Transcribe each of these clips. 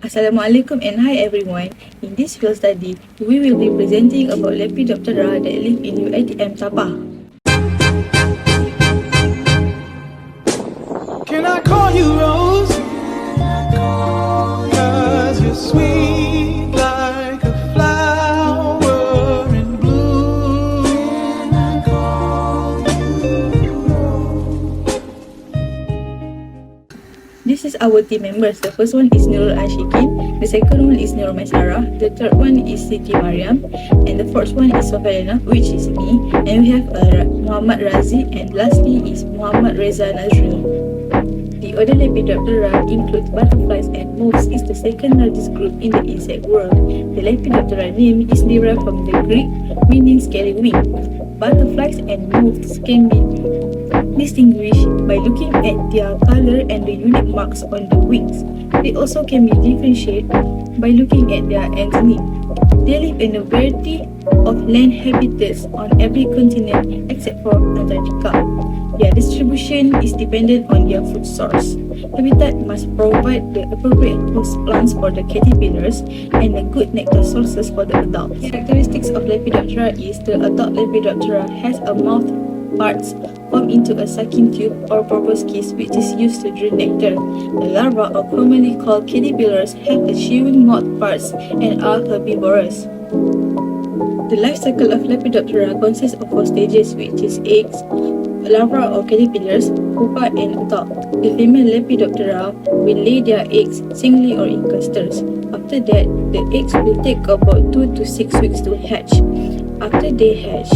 Assalamualaikum and hi everyone. In this field study, we will be presenting about Lepidoptera that live in UiTM Sabah. Can I call you Rose? Cause you're sweet like a flower in bloom. This is our team members. The first one is Nurul Ashikin, the second one is Nurul Maisara, the third one is Siti Mariam, and the fourth one is Sofiana, which is me, and we have Muhammad Razi, and lastly is Muhammad Reza Nazri. The other Lepidoptera includes butterflies and moths is the second largest group in the insect world. The Lepidoptera name is derived from the Greek meaning scaly wing. Butterflies and moths can be distinguished by looking at their color and the unique marks on the wings. They also can be differentiated by looking at their antennae. They live in a variety of land habitats on every continent except for Antarctica. Their distribution is dependent on their food source. Habitat must provide the appropriate host plants for the caterpillars and a good nectar sources for the adults. Characteristics of Lepidoptera is the adult Lepidoptera has a mouth parts formed into a sucking tube or proboscis which is used to drink nectar. The larvae, or commonly called caterpillars, have a chewing mouth parts and are herbivorous. The life cycle of Lepidoptera consists of 4 stages, which is eggs, larvae or caterpillars, pupa and adult. The female Lepidoptera will lay their eggs singly or in clusters. After that, the eggs will take about 2 to 6 weeks to hatch. After they hatch,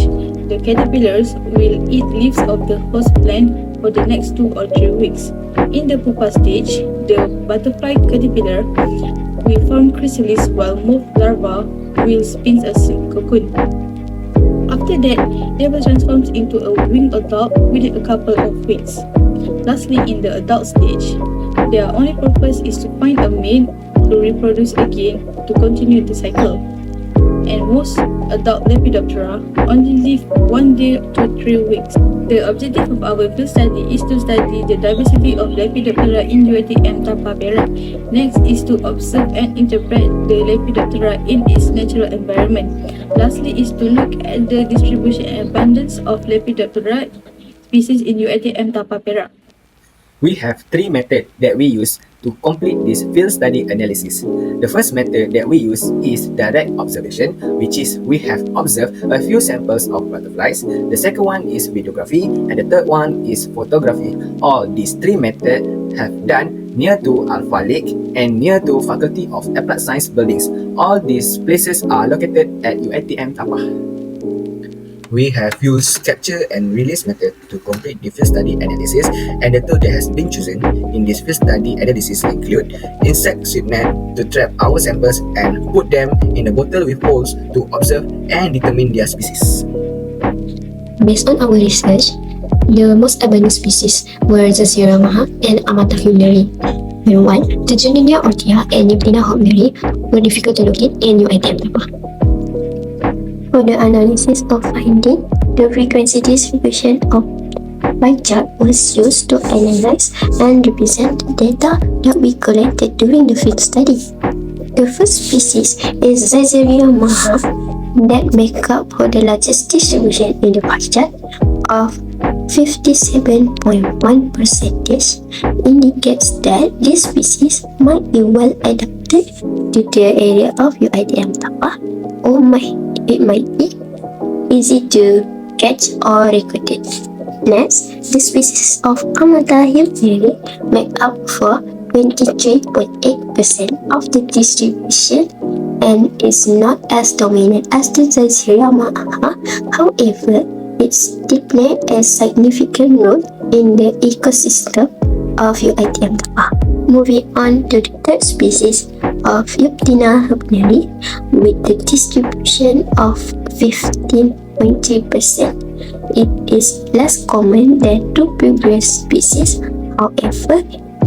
the caterpillars will eat leaves of the host plant for the next 2 or 3 weeks. In the pupa stage, the butterfly caterpillar will form chrysalis while moth larvae will spin a silk cocoon. After that, they will transform into a winged adult within a couple of weeks. Lastly, in the adult stage, their only purpose is to find a mate to reproduce again to continue the cycle. And most adult Lepidoptera only live 1 day to 3 weeks. The objective of our field study is to study the diversity of Lepidoptera in UiTM Tapah. Next is to observe and interpret the Lepidoptera in its natural environment. Lastly is to look at the distribution and abundance of Lepidoptera species in UiTM Tapah. We have 3 methods that we use to complete this field study analysis. The first method that we use is direct observation, which is we have observed a few samples of butterflies. The second one is videography, and the third one is photography. All these 3 methods have done near to Alpha Lake and near to Faculty of Applied Science buildings. All these places are located at UiTM Tapah. We have used capture and release method to complete the field study analysis, and the tool that has been chosen in this field study analysis include insect sweep net to trap our samples and put them in a bottle with holes to observe and determine their species. Based on our research, the most abundant species were Zazira maha and Amata hubneri. Meanwhile, the Junia ortia and Lepidina hubneri were difficult to locate in UiTM Tapah. For the analysis of finding, the frequency distribution of pie chart was used to analyze and represent data that we collected during the field study. The first species is Zazeria maha that make up for the largest distribution in the pie chart of 57.1%, indicates that this species might be well adapted to the area of UiTM Tapah, or it might be easy to catch or record it. Next, the species of Amata hubneri make up for 23.8% of the distribution and is not as dominant as the Zazeria maha. However, it still plays a significant role in the ecosystem of UiTM Tapah. Moving on to the third species of Lepidina hubneri with the distribution of 15.3%. It is less common than the previous species. However,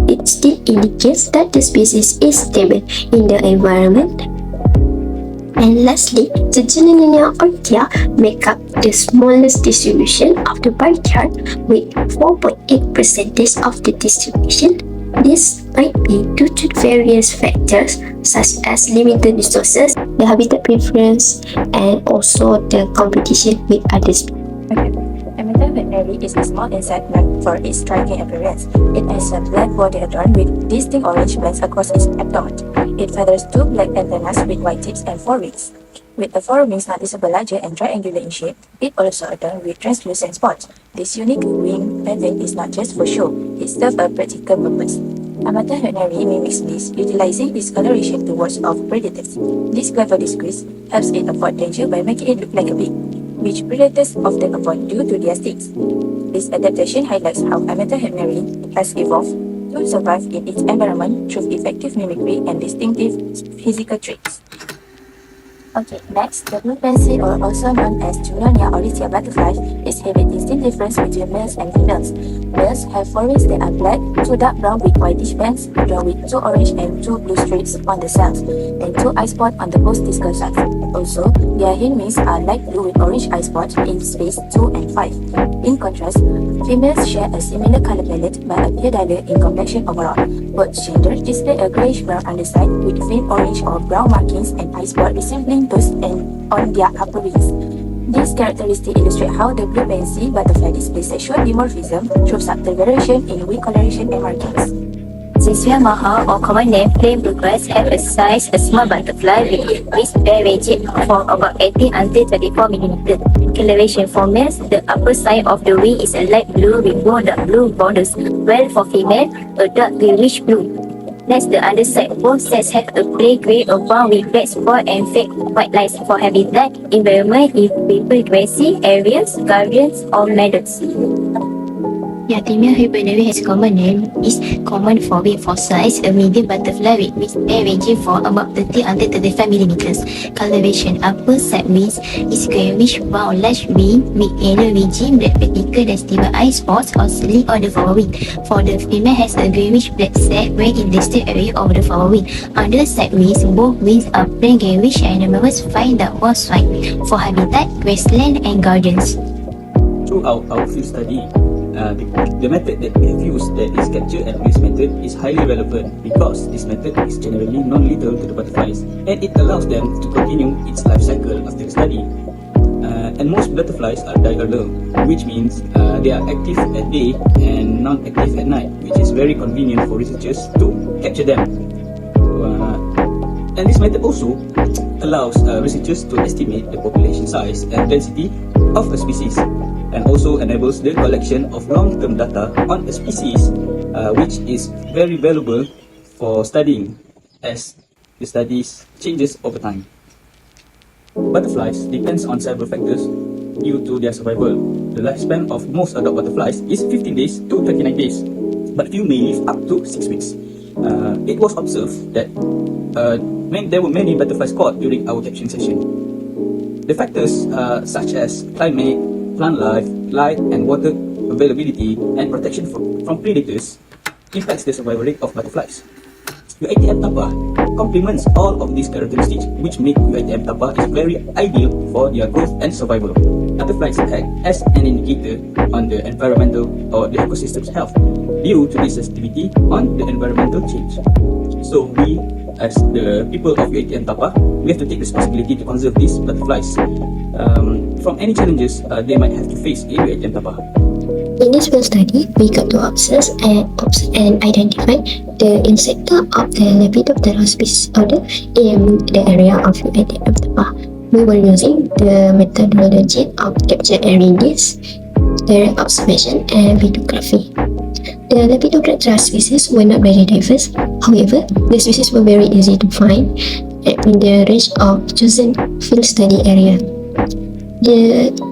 it still indicates that the species is stable in the environment. And lastly, the Junia ortia make up the smallest distribution of the pie chart with 4.8% of the distribution. This might be due to various factors such as limited resources, the habitat preference, and also the competition with other species. Okay. Amateur veterinary is a small insect known for its striking appearance. It has a black body adorned with distinct orange bands across its abdomen. It feathers two black antennas with white tips and four wings. With the four wings noticeably larger and triangular in shape, it also adorned with translucent spots. This unique wing pattern is not just for show, it serves a practical purpose. Amateur veterinary mimics this, utilizing its coloration to ward off predators. This clever disguise helps it avoid danger by making it look like a pig, which predators often avoid due to their sticks. This adaptation highlights how amateur veterinary has evolved to survive in its environment through effective mimicry and distinctive physical traits. Okay, next, the blue pansy, or also known as Junonia auretia butterfly, exhibit distinct difference between males and females. Males have four wings that are black, two dark brown with whitish bands, adorned with two orange and two blue streaks on the cells, and two eye spots on the post-discal sides. Also, their hind wings are light blue with orange eye spots in space 2 and 5. In contrast, females share a similar color palette but appear duller in complexion overall. Both genders display a grayish-brown underside with faint orange or brown markings and eye spots resembling those on their upper wings. These characteristics illustrate how the blue pansy butterfly displays sexual dimorphism through subtle variation in wing coloration and markings. Zizia maha, or common name plain bluegrass, have a size a small butterfly with wings ranging from about 18 until 34 mm. Coloration for males, the upper side of the wing is a light blue with more dark blue borders, while for female, a dark greenish blue. Next, the underside, both sets have a grey or brown with black spot and fake white lines for habitat environment in people grazing areas, gardens, or meadows. Yatimia hypernary has common name is common for wing for size, a medium butterfly with wings ranging from about 30 until 35 mm. Coloration upper side wings is greyish brown large wing with yellow ridging, black vertical and stable eye spots or sling on the forward wing. For the female has a greyish black set where in the distal area of the forward wing. On the side wings, both wings are plain greyish and numerous fine dark white for habitat, grassland and gardens. Throughout our field study, the method that we have used, that is capture and release method, is highly relevant because this method is generally non-lethal to the butterflies and it allows them to continue its life cycle after the study. And most butterflies are diurnal, which means they are active at day and non-active at night, which is very convenient for researchers to capture them. And this method also allows researchers to estimate the population size and density of a species, and also enables the collection of long-term data on a species, which is very valuable for studying as the studies changes over time. Butterflies depends on several factors due to their survival. The lifespan of most adult butterflies is 15 days to 29 days, but few may live up to 6 weeks. It was observed that there were many butterflies caught during our capturing session. The factors such as climate, plant life, light and water availability, and protection from predators impacts the survival rate of butterflies. UITM tapa complements all of these characteristics, which make UITM tapa is very ideal for their growth and survival. Butterflies act as an indicator on the environmental or the ecosystem's health due to this sensitivity on the environmental change. So we, as the people of UITM tapa, we have to take responsibility to conserve these butterflies from any challenges they might have to face in UITM tapa. In this field study, we got to observe and identify the insecta of the Lepidoptera species order in the area of UITM tapa. We were using the methodology of capture and release, direct observation, and videography. The Lepidoptera species were not very diverse. However, the species were very easy to find in the range of chosen field study area.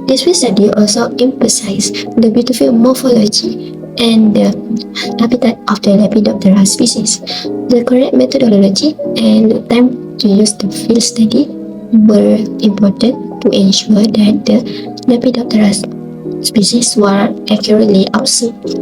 This field study also emphasized the beautiful morphology and the habitat of the Lepidoptera species. The correct methodology and the time to use the field study were important to ensure that the Lepidoptera species were accurately observed.